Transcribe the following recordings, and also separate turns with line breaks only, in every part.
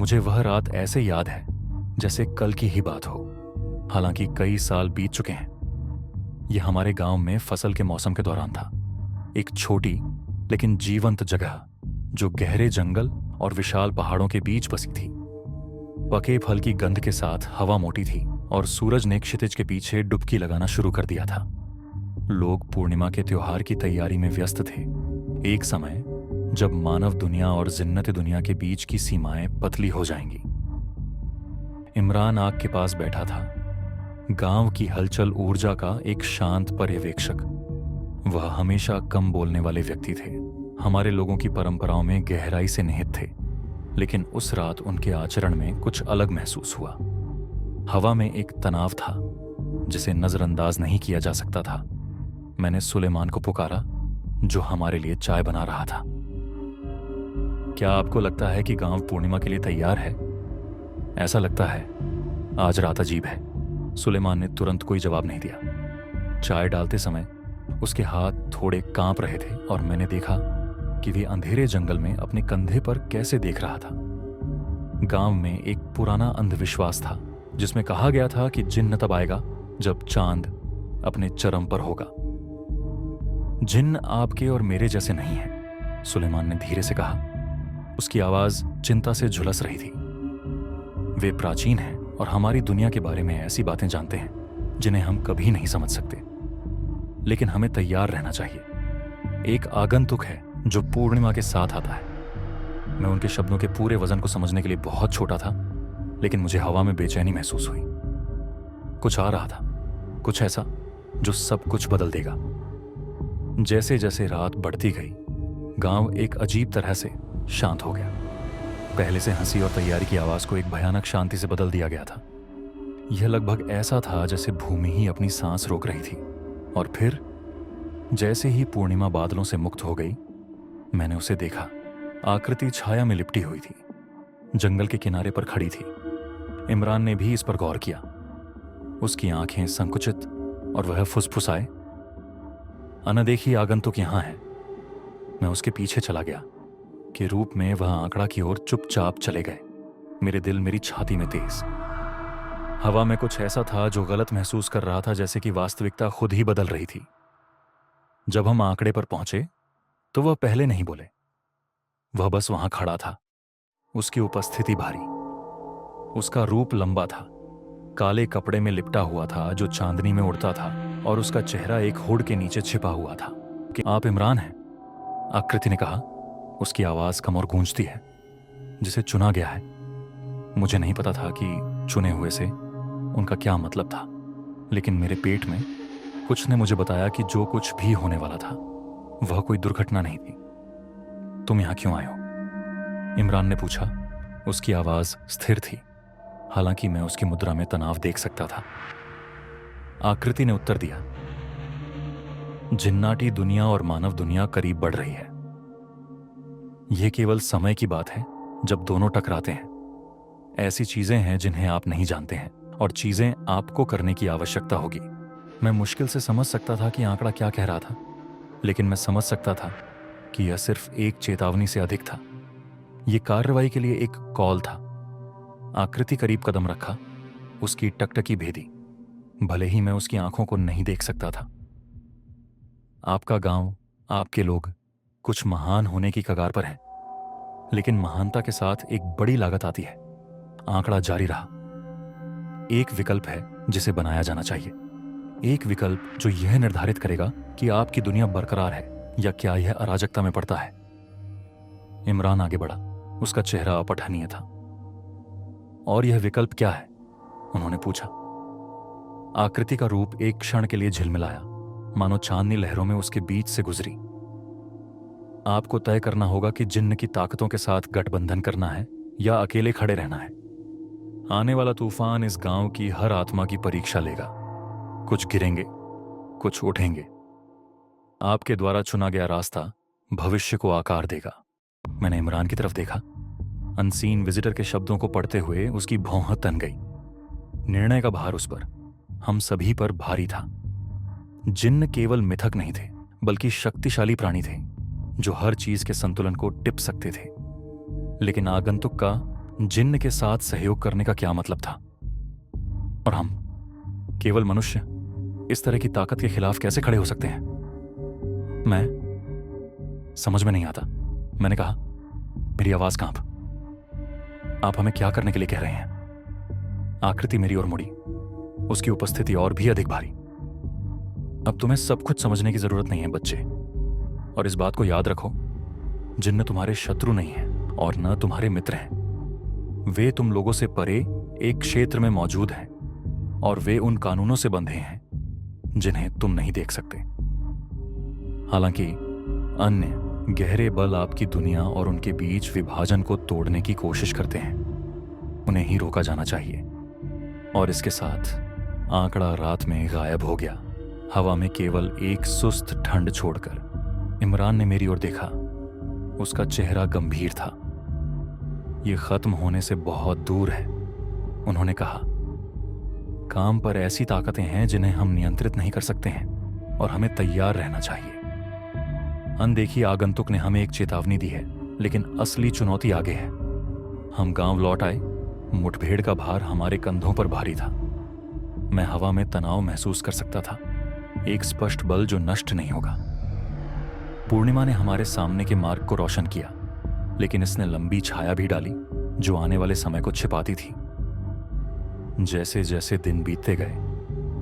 मुझे वह रात ऐसे याद है जैसे कल की ही बात हो। हालांकि कई साल बीत चुके हैं। यह हमारे गांव में फसल के मौसम के दौरान था। एक छोटी लेकिन जीवंत जगह जो गहरे जंगल और विशाल पहाड़ों के बीच बसी थी। पके फल की गंध के साथ हवा मोटी थी और सूरज ने क्षितिज के पीछे डुबकी लगाना शुरू कर दिया था। लोग पूर्णिमा के त्योहार की तैयारी में व्यस्त थे। एक समय जब मानव दुनिया और जिन्नत दुनिया के बीच की सीमाएं पतली हो जाएंगी। इमरान आग के पास बैठा था, गांव की हलचल ऊर्जा का एक शांत पर्यवेक्षक। वह हमेशा कम बोलने वाले व्यक्ति थे, हमारे लोगों की परंपराओं में गहराई से निहित थे। लेकिन उस रात उनके आचरण में कुछ अलग महसूस हुआ। हवा में एक तनाव था जिसे नजरअंदाज नहीं किया जा सकता था। मैंने सुलेमान को पुकारा, जो हमारे लिए चाय बना रहा था। क्या आपको लगता है कि गांव पूर्णिमा के लिए तैयार है? ऐसा लगता है आज रात अजीब है। सुलेमान ने तुरंत कोई जवाब नहीं दिया। चाय डालते समय उसके हाथ थोड़े कांप रहे थे और मैंने देखा कि वे अंधेरे जंगल में अपने कंधे पर कैसे देख रहा था। गांव में एक पुराना अंधविश्वास था जिसमें कहा गया था कि जिन्न तब आएगा जब चांद अपने चरम पर होगा। जिन्न आपके और मेरे जैसे नहीं है, सुलेमान ने धीरे से कहा। उसकी आवाज चिंता से झुलस रही थी। वे प्राचीन हैं और हमारी दुनिया के बारे में ऐसी बातें जानते हैं जिन्हें हम कभी नहीं समझ सकते। लेकिन हमें तैयार रहना चाहिए। एक आगंतुक है जो पूर्णिमा के साथ आता है। मैं उनके शब्दों के पूरे वजन को समझने के लिए बहुत छोटा था, लेकिन मुझे हवा में बेचैनी महसूस हुई। कुछ आ रहा था, कुछ ऐसा जो सब कुछ बदल देगा। जैसे जैसे रात बढ़ती गई, गांव एक अजीब तरह से शांत हो गया। पहले से हंसी और तैयारी की आवाज को एक भयानक शांति से बदल दिया गया था। यह लगभग ऐसा था जैसे भूमि ही अपनी सांस रोक रही थी। और फिर जैसे ही पूर्णिमा बादलों से मुक्त हो गई, मैंने उसे देखा। आकृति छाया में लिपटी हुई थी, जंगल के किनारे पर खड़ी थी। इमरान ने भी इस पर गौर किया। उसकी आंखें संकुचित और वह फुसफुसाए, अनदेखी आगंतुक यहां है। मैं उसके पीछे चला गया कि रूप में वह आंकड़ा की ओर चुपचाप चले गए। मेरे दिल मेरी छाती में तेज। हवा में कुछ ऐसा था जो गलत महसूस कर रहा था, जैसे कि वास्तविकता खुद ही बदल रही थी। जब हम आंकड़े पर पहुंचे तो वह पहले नहीं बोले। वह बस वहां खड़ा था, उसकी उपस्थिति भारी। उसका रूप लंबा था, काले कपड़े में लिपटा हुआ था जो चांदनी में उड़ता था, और उसका चेहरा एक हुड के नीचे छिपा हुआ था। कि आप इमरान हैं? आकृति ने कहा। उसकी आवाज कम और गूंजती है, जिसे चुना गया है। मुझे नहीं पता था कि चुने हुए से उनका क्या मतलब था, लेकिन मेरे पेट में कुछ ने मुझे बताया कि जो कुछ भी होने वाला था वह कोई दुर्घटना नहीं थी। तुम यहां क्यों आए हो? इमरान ने पूछा। उसकी आवाज स्थिर थी, हालांकि मैं उसकी मुद्रा में तनाव देख सकता था। आकृति ने उत्तर दिया, जिन्नाटी दुनिया और मानव दुनिया करीब बढ़ रही है। यह केवल समय की बात है जब दोनों टकराते हैं। ऐसी चीजें हैं जिन्हें आप नहीं जानते हैं, और चीजें आपको करने की आवश्यकता होगी। मैं मुश्किल से समझ सकता था कि आंकड़ा क्या कह रहा था, लेकिन मैं समझ सकता था कि यह सिर्फ एक चेतावनी से अधिक था। यह कार्रवाई के लिए एक कॉल था। आकृति करीब कदम रखा, उसकी टकटकी भेदी, भले ही मैं उसकी आंखों को नहीं देख सकता था। आपका गांव, आपके लोग कुछ महान होने की कगार पर हैं, लेकिन महानता के साथ एक बड़ी लागत आती है। आंकड़ा जारी रहा। एक विकल्प है जिसे बनाया जाना चाहिए, एक विकल्प जो यह निर्धारित करेगा कि आपकी दुनिया बरकरार है या क्या यह अराजकता में पड़ता है। इमरान आगे बढ़ा, उसका चेहरा अपठनीय था। और यह विकल्प क्या है? उन्होंने पूछा। आकृति का रूप एक क्षण के लिए झिलमिलाया, मानो चांदनी लहरों में उसके बीच से गुजरी। आपको तय करना होगा कि जिन्न की ताकतों के साथ गठबंधन करना है या अकेले खड़े रहना है। आने वाला तूफान इस गांव की हर आत्मा की परीक्षा लेगा। कुछ गिरेंगे, कुछ उठेंगे। आपके द्वारा चुना गया रास्ता भविष्य को आकार देगा। मैंने इमरान की तरफ देखा। अनसीन विजिटर के शब्दों को पढ़ते हुए उसकी भौंह तन गई। निर्णय का भार उस पर, हम सभी पर भारी था। जिन्न केवल मिथक नहीं थे, बल्कि शक्तिशाली प्राणी थे जो हर चीज के संतुलन को टिप सकते थे। लेकिन आगंतुक का जिन्न के साथ सहयोग करने का क्या मतलब था? और हम केवल मनुष्य इस तरह की ताकत के खिलाफ कैसे खड़े हो सकते हैं? मैं समझ में नहीं आता। मैंने कहा, मेरी आवाज कांप। आप हमें क्या करने के लिए कह रहे हैं? आकृति मेरी ओर मुड़ी, उसकी उपस्थिति और भी अधिक भारी। अब तुम्हें सब कुछ समझने की जरूरत नहीं है बच्चे, और इस बात को याद रखो, जिन्न तुम्हारे शत्रु नहीं है और न तुम्हारे मित्र हैं। वे तुम लोगों से परे एक क्षेत्र में मौजूद हैं और वे उन कानूनों से बंधे हैं जिन्हें तुम नहीं देख सकते। हालांकि अन्य गहरे बल आपकी दुनिया और उनके बीच विभाजन को तोड़ने की कोशिश करते हैं। उन्हें ही रोका जाना चाहिए। और इसके साथ आंकड़ा रात में गायब हो गया, हवा में केवल एक सुस्त ठंड छोड़कर। इमरान ने मेरी ओर देखा। उसका चेहरा गंभीर था। यह खत्म होने से बहुत दूर है, उन्होंने कहा। काम पर ऐसी ताकतें हैं जिन्हें हम नियंत्रित नहीं कर सकते हैं और हमें तैयार रहना चाहिए। अनदेखी आगंतुक ने हमें एक चेतावनी दी है, लेकिन असली चुनौती आगे है। हम गांव लौट आए। मुठभेड़ का भार हमारे कंधों पर भारी था। मैं हवा में तनाव महसूस कर सकता था, एक स्पष्ट बल जो नष्ट नहीं होगा। पूर्णिमा ने हमारे सामने के मार्ग को रोशन किया, लेकिन इसने लंबी छाया भी डाली जो आने वाले समय को छिपाती थी। जैसे जैसे दिन बीतते गए,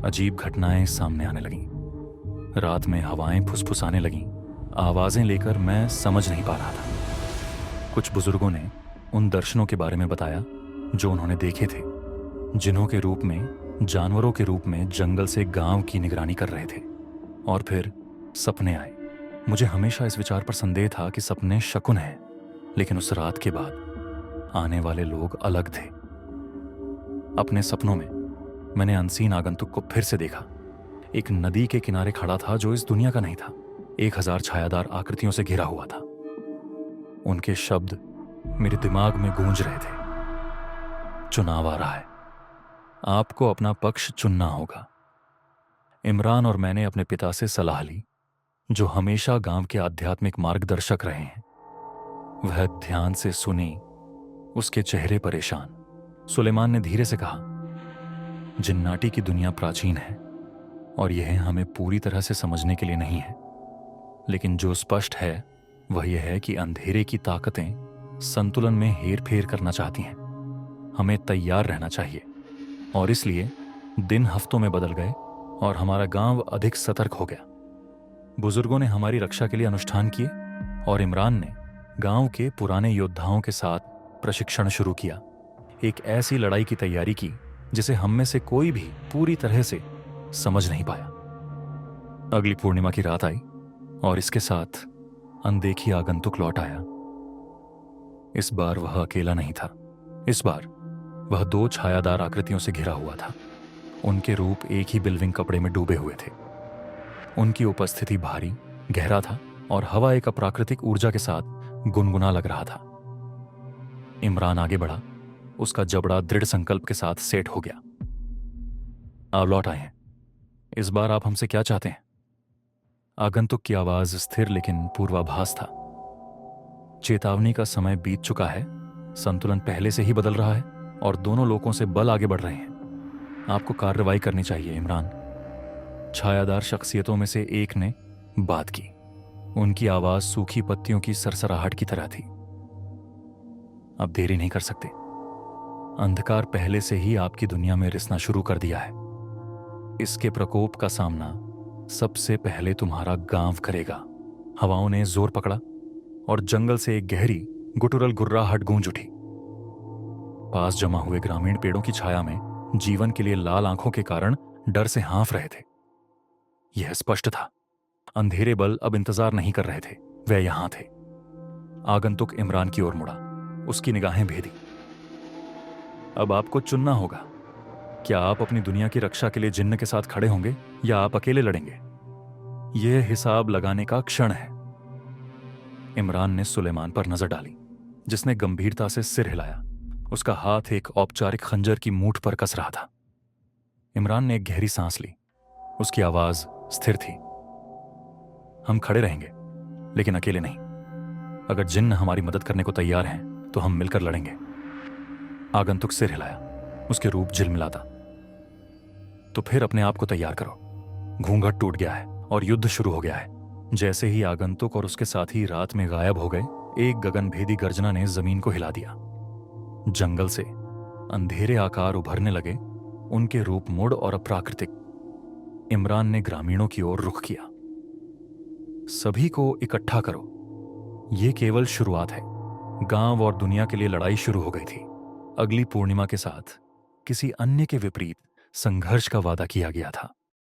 अजीब घटनाएं सामने आने लगीं। रात में हवाएं फुसफुसाने लगीं, आवाजें लेकर मैं समझ नहीं पा रहा था। कुछ बुजुर्गों ने उन दर्शनों के बारे में बताया जो उन्होंने देखे थे, जिन्हों के रूप में, जानवरों के रूप में जंगल से गांव की निगरानी कर रहे थे। और फिर सपने आए। मुझे हमेशा इस विचार पर संदेह था कि सपने शकुन हैं, लेकिन उस रात के बाद आने वाले लोग अलग थे। अपने सपनों में मैंने अनसीन आगंतुक को फिर से देखा। एक नदी के किनारे खड़ा था जो इस दुनिया का नहीं था। 1000 छायादार आकृतियों से घिरा हुआ था। उनके शब्द मेरे दिमाग में गूंज रहे थे। चुनाव आ रहा है, आपको अपना पक्ष चुनना होगा। इमरान और मैंने अपने पिता से सलाह ली, जो हमेशा गांव के आध्यात्मिक मार्गदर्शक रहे हैं। वह ध्यान से सुनी, उसके चेहरे परेशान। सुलेमान ने धीरे से कहा, जिन्नाटी की दुनिया प्राचीन है और यह हमें पूरी तरह से समझने के लिए नहीं है, लेकिन जो स्पष्ट है वह यह है कि अंधेरे की ताकतें संतुलन में हेरफेर करना चाहती हैं। हमें तैयार रहना चाहिए। और इसलिए दिन हफ्तों में बदल गए और हमारा गांव अधिक सतर्क हो गया। बुजुर्गों ने हमारी रक्षा के लिए अनुष्ठान किए और इमरान ने गांव के पुराने योद्धाओं के साथ प्रशिक्षण शुरू किया। एक ऐसी लड़ाई की तैयारी की जिसे हम में से कोई भी पूरी तरह से समझ नहीं पाया। अगली पूर्णिमा की रात आई और इसके साथ अनदेखी आगंतुक लौट आया। इस बार वह अकेला नहीं था। इस बार वह 2 छायादार आकृतियों से घिरा हुआ था। उनके रूप एक ही बिल्विंग कपड़े में डूबे हुए थे। उनकी उपस्थिति भारी, गहरा था और हवा एक अप्राकृतिक ऊर्जा के साथ गुनगुना लग रहा था। इमरान आगे बढ़ा। उसका जबड़ा दृढ़ संकल्प के साथ सेट हो गया। आप लौट आए हैं। इस बार आप हमसे क्या चाहते हैं? आगंतुक की आवाज स्थिर लेकिन पूर्वाभास था। चेतावनी का समय बीत चुका है। संतुलन पहले से ही बदल रहा है और दोनों लोगों से बल आगे बढ़ रहे हैं। आपको कार्रवाई करनी चाहिए इमरान। छायादार शख्सियतों में से एक ने बात की। उनकी आवाज सूखी पत्तियों की सरसराहट की तरह थी। अब देरी नहीं कर सकते। अंधकार पहले से ही आपकी दुनिया में रिसना शुरू कर दिया है। इसके प्रकोप का सामना सबसे पहले तुम्हारा गांव करेगा। हवाओं ने जोर पकड़ा और जंगल से एक गहरी गुटुरल गुर्राहट गूंज उठी। पास जमा हुए ग्रामीण पेड़ों की छाया में जीवन के लिए लाल आंखों के कारण डर से हाँफ रहे थे। यह स्पष्ट था, अंधेरे बल अब इंतजार नहीं कर रहे थे, वे यहां थे। आगंतुक इमरान की ओर मुड़ा, उसकी निगाहें भेदी। अब आपको चुनना होगा। क्या आप अपनी दुनिया की रक्षा के लिए जिन्न के साथ खड़े होंगे या आप अकेले लड़ेंगे? यह हिसाब लगाने का क्षण है। इमरान ने सुलेमान पर नजर डाली, जिसने गंभीरता से सिर हिलाया। उसका हाथ एक औपचारिक खंजर की मूठ पर कस रहा था। इमरान ने एक गहरी सांस ली। उसकी आवाज स्थिर थी। हम खड़े रहेंगे, लेकिन अकेले नहीं। अगर जिन्न हमारी मदद करने को तैयार हैं, तो हम मिलकर लड़ेंगे। आगंतुक सिर हिलाया। उसके रूप झिलमिलाता। तो फिर अपने आप को तैयार करो, घूंघट टूट गया है और युद्ध शुरू हो गया है। जैसे ही आगंतुक और उसके साथी रात में गायब हो गए, एक गगनभेदी गर्जना ने जमीन को हिला दिया। जंगल से अंधेरे आकार उभरने लगे, उनके रूप मुड़ और अप्राकृतिक। इमरान ने ग्रामीणों की ओर रुख किया। सभी को इकट्ठा करो, ये केवल शुरुआत है। गांव और दुनिया के लिए लड़ाई शुरू हो गई थी। अगली पूर्णिमा के साथ किसी अन्य के विपरीत संघर्ष का वादा किया गया था।